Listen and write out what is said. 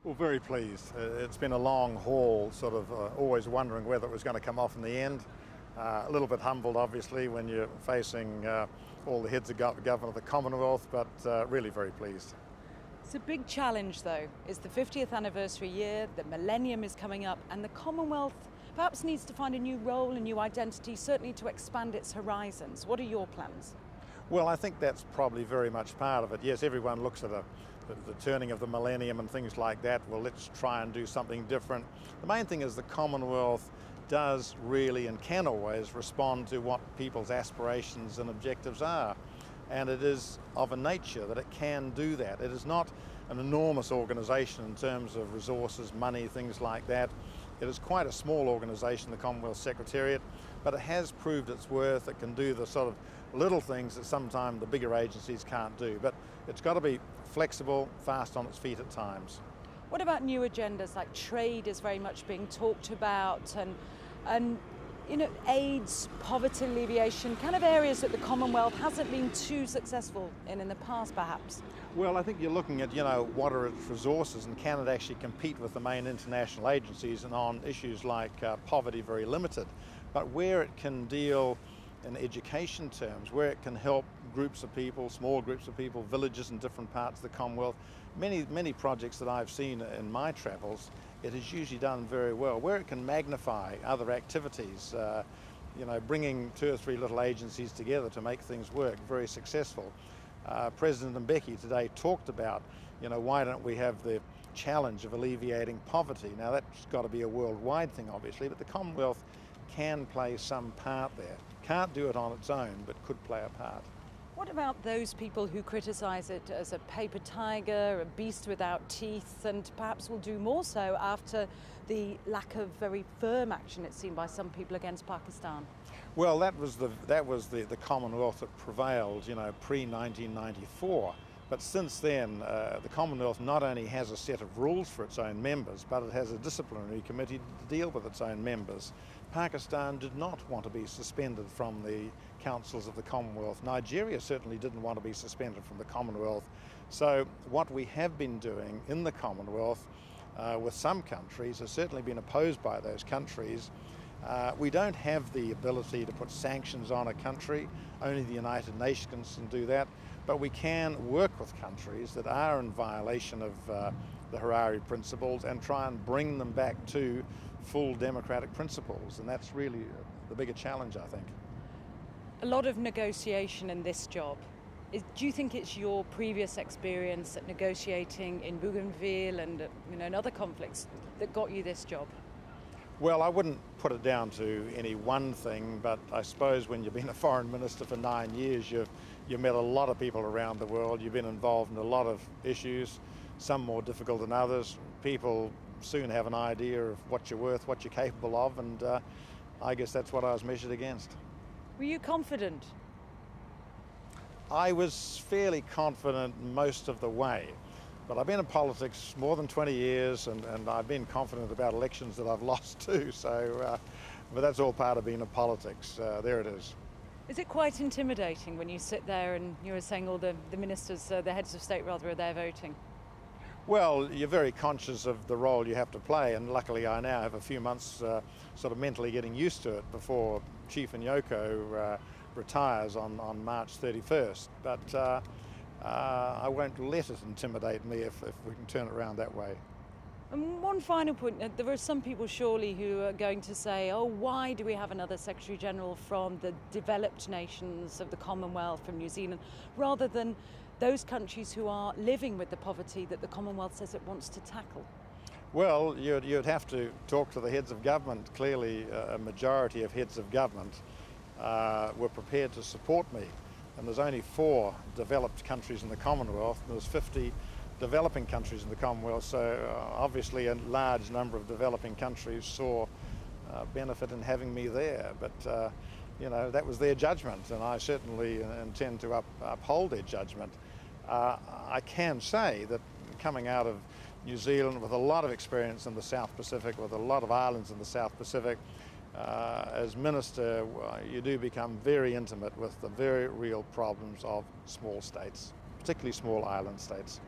Well, very pleased. It's been a long haul, sort of always wondering whether it was going to come off in the end. A little bit humbled, obviously, when you're facing all the heads of government of the Commonwealth, but really very pleased. It's a big challenge, though. It's the 50th anniversary year, the millennium is coming up, and the Commonwealth perhaps needs to find a new role, a new identity, certainly to expand its horizons. What are your plans? Well, I think that's probably very much part of it. Yes, everyone looks at the turning of the millennium and things like that. Well, let's try and do something different. The main thing is the Commonwealth does really and can always respond to what people's aspirations and objectives are. And it is of a nature that it can do that. It is not an enormous organisation in terms of resources, money, things like that. It is quite a small organisation, the Commonwealth Secretariat, but it has proved its worth. It can do the sort of little things that sometimes the bigger agencies can't do. But it's got to be flexible, fast on its feet at times. What about new agendas, like trade is very much being talked about, and you know, AIDS, poverty alleviation, kind of areas that the Commonwealth hasn't been too successful in the past, perhaps? Well, I think you're looking at, what are its resources and can it actually compete with the main international agencies, and on issues like poverty, very limited. But where it can deal in education terms, where it can help groups of people, small groups of people, villages in different parts of the Commonwealth, many projects that I've seen in my travels, it is usually done very well. Where it can magnify other activities, bringing 2 or 3 little agencies together to make things work, very successful. President Mbeki today talked about, why don't we have the challenge of alleviating poverty? Now that's got to be a worldwide thing, obviously, but the Commonwealth can play some part there. Can't do it on its own, but could play a part. What about those people who criticise it as a paper tiger, a beast without teeth, and perhaps will do more so after the lack of very firm action, it's seen by some people, against Pakistan? Well, that was the Commonwealth that prevailed, pre-1994. But since then, the Commonwealth not only has a set of rules for its own members, but it has a disciplinary committee to deal with its own members. Pakistan did not want to be suspended from the councils of the Commonwealth. Nigeria certainly didn't want to be suspended from the Commonwealth. So what we have been doing in the Commonwealth with some countries has certainly been opposed by those countries. We don't have the ability to put sanctions on a country. Only the United Nations can do that. But we can work with countries that are in violation of the Harare principles and try and bring them back to full democratic principles. And that's really the bigger challenge, I think. A lot of negotiation in this job. Do you think it's your previous experience at negotiating in Bougainville and in other conflicts that got you this job? Well, I wouldn't put it down to any one thing, but I suppose when you've been a foreign minister for 9 years, you've met a lot of people around the world. You've been involved in a lot of issues, some more difficult than others. People soon have an idea of what you're worth, what you're capable of, and I guess that's what I was measured against. Were you confident? I was fairly confident most of the way. But I've been in politics more than 20 years, and I've been confident about elections that I've lost too. So, but that's all part of being in politics. There it is. Is it quite intimidating when you sit there and you were saying all the ministers, the heads of state rather, are there voting? Well, you're very conscious of the role you have to play, and luckily I now have a few months sort of mentally getting used to it before Chief Anyaoku retires on March 31st. But I won't let it intimidate me if we can turn it around that way. And one final point, there are some people surely who are going to say, oh, why do we have another Secretary General from the developed nations of the Commonwealth, from New Zealand, rather than those countries who are living with the poverty that the Commonwealth says it wants to tackle? Well, you'd have to talk to the heads of government. Clearly, a majority of heads of government were prepared to support me. And there's only 4 developed countries in the Commonwealth, and there's 50 developing countries in the Commonwealth, so obviously a large number of developing countries saw benefit in having me there. But that was their judgment, and I certainly intend to uphold their judgment. I can say that coming out of New Zealand with a lot of experience in the South Pacific, with a lot of islands in the South Pacific, as Minister, you do become very intimate with the very real problems of small states, particularly small island states.